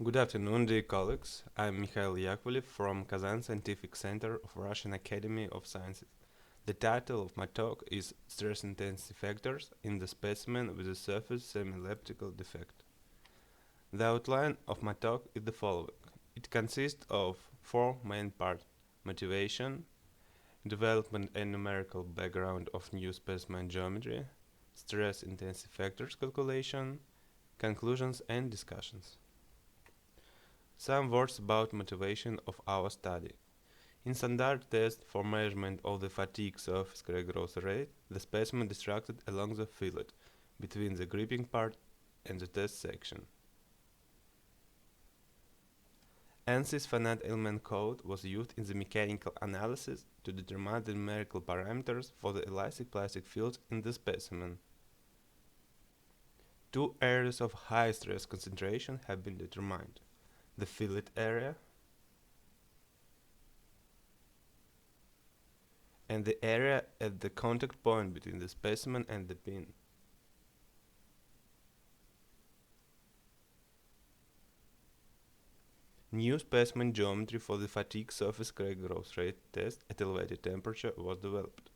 Good afternoon, dear colleagues. I'm Mikhail Yakovlev from Kazan Scientific Center of Russian Academy of Sciences. The title of my talk is Stress-Intensity Factors in the Specimen with a Surface Semi-elliptical Defect. The outline of my talk is the following. It consists of four main parts: motivation, development and numerical background of new specimen geometry, stress-intensity factors calculation, conclusions and discussions. Some words about motivation of our study. In standard test for measurement of the fatigue surface crack growth rate, the specimen distracted along the fillet between the gripping part and the test section. ANSYS finite element code was used in the mechanical analysis to determine the numerical parameters for the elastic plastic fields in the specimen. Two areas of high stress concentration have been determined: the fillet area and the area at the contact point between the specimen and the pin. New specimen geometry for the fatigue surface crack growth rate test at elevated temperature was developed.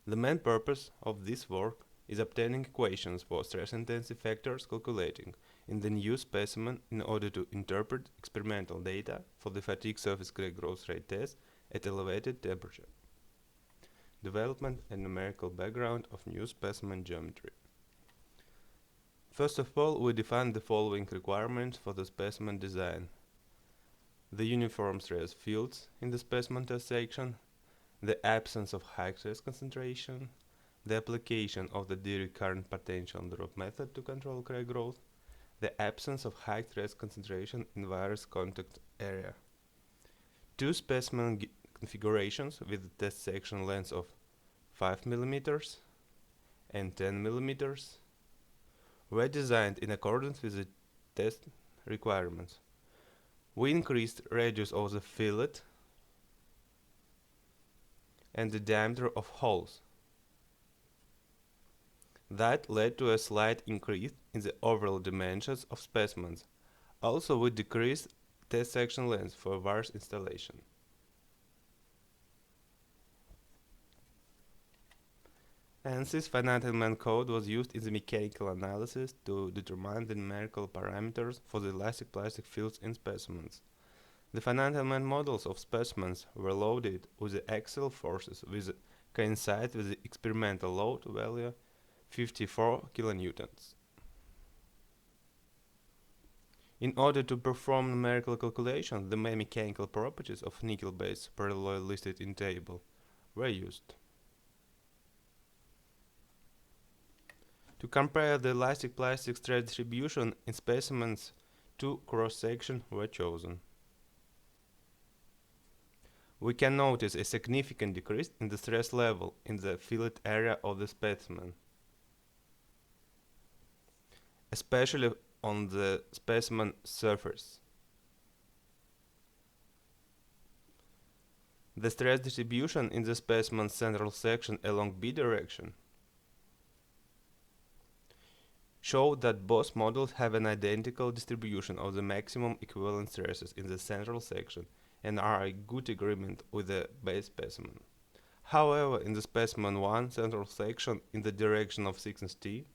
The main purpose of this work is obtaining equations for stress-intensity factors calculating in the new specimen in order to interpret experimental data for the fatigue surface crack growth rate test at elevated temperature. Development and numerical background of new specimen geometry. First of all, we define the following requirements for the specimen design: the uniform stress fields in the specimen test section, the absence of high stress concentration, the application of the direct current potential drop method to control crack growth, the absence of high stress concentration in various contact area. Two specimen configurations with the test section length of 5 mm and 10 mm were designed in accordance with the test requirements. We increased radius of the fillet and the diameter of holes. That led to a slight increase in the overall dimensions of specimens. Also, we decreased test section length for various installation. ANSYS finite element code was used in the mechanical analysis to determine the numerical parameters for the elastic plastic fields in specimens. The finite element models of specimens were loaded with the axial forces which coincide with the experimental load value 54 kilonewtons. In order to perform numerical calculations, the main mechanical properties of nickel-based superalloy listed in table were used. To compare the elastic plastic stress distribution in specimens, two cross-sections were chosen. We can notice a significant decrease in the stress level in the fillet area of the specimen, especially on the specimen surface. The stress distribution in the specimen's central section along B direction show that both models have an identical distribution of the maximum equivalent stresses in the central section and are in good agreement with the base specimen. However, in the specimen 1 central section in the direction of thickness T,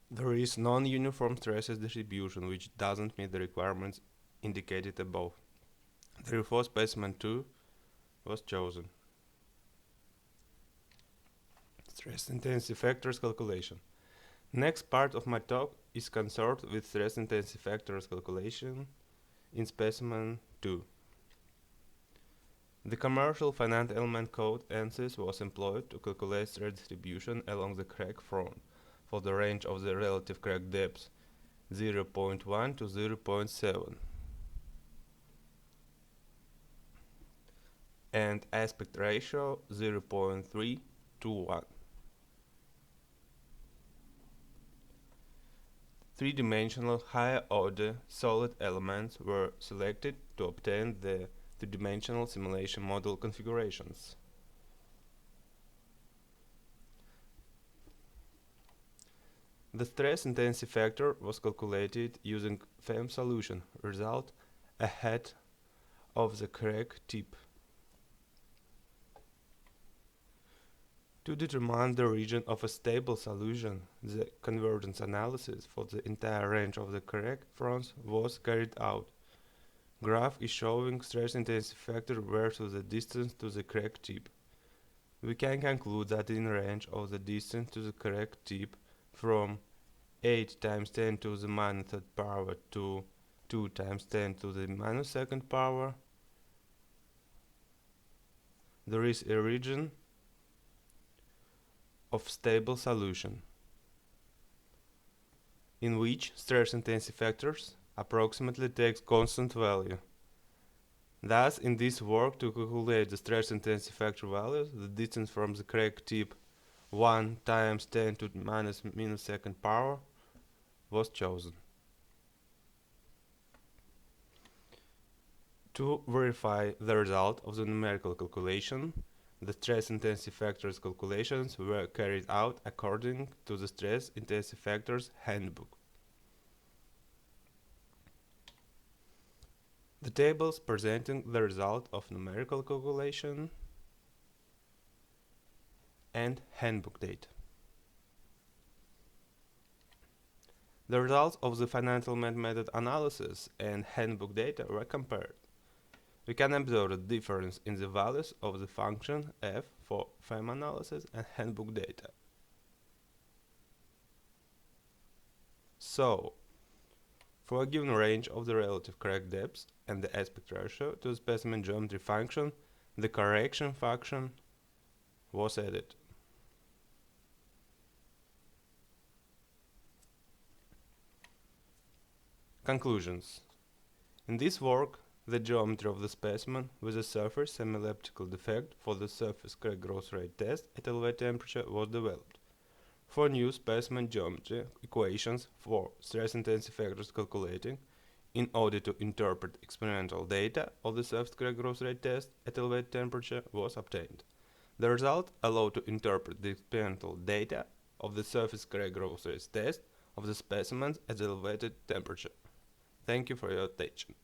there is non-uniform stresses distribution which doesn't meet the requirements indicated above. Therefore, specimen 2 was chosen. Stress intensity factors calculation. Next part of my talk is concerned with stress intensity factors calculation in specimen 2. The commercial finite element code ANSYS was employed to calculate stress distribution along the crack front for the range of the relative crack depth 0.1 to 0.7 and aspect ratio 0.3 to 1. Three-dimensional higher-order solid elements were selected to obtain the three-dimensional simulation model configurations. The stress intensity factor was calculated using FEM solution result ahead of the crack tip. To determine the region of a stable solution, the convergence analysis for the entire range of the crack fronts was carried out. Graph is showing stress intensity factor versus the distance to the crack tip. We can conclude that in range of the distance to the crack tip from 8 times 10 to the minus third power to 2 times 10 to the minus second power, there is a region of stable solution, in which stress intensity factors approximately takes constant value. Thus, in this work to calculate the stress intensity factor values, the distance from the crack tip 1 times 10 to minus second power was chosen. To verify the result of the numerical calculation, the stress intensity factors calculations were carried out according to the stress intensity factors handbook. The tables presenting the result of numerical calculation and handbook data. The results of the financial method analysis and handbook data were compared. We can observe a difference in the values of the function f for FEM analysis and handbook data. So, for a given range of the relative crack depth and the aspect ratio to the specimen geometry function, the correction function was added. Conclusions. In this work, the geometry of the specimen with a surface semi-elliptical defect for the surface crack growth rate test at elevated temperature was developed. For new specimen geometry, equations for stress intensity factors calculating in order to interpret experimental data of the surface crack growth rate test at elevated temperature was obtained. The result allowed to interpret the experimental data of the surface crack growth rate test of the specimens at elevated temperature. Thank you for your attention.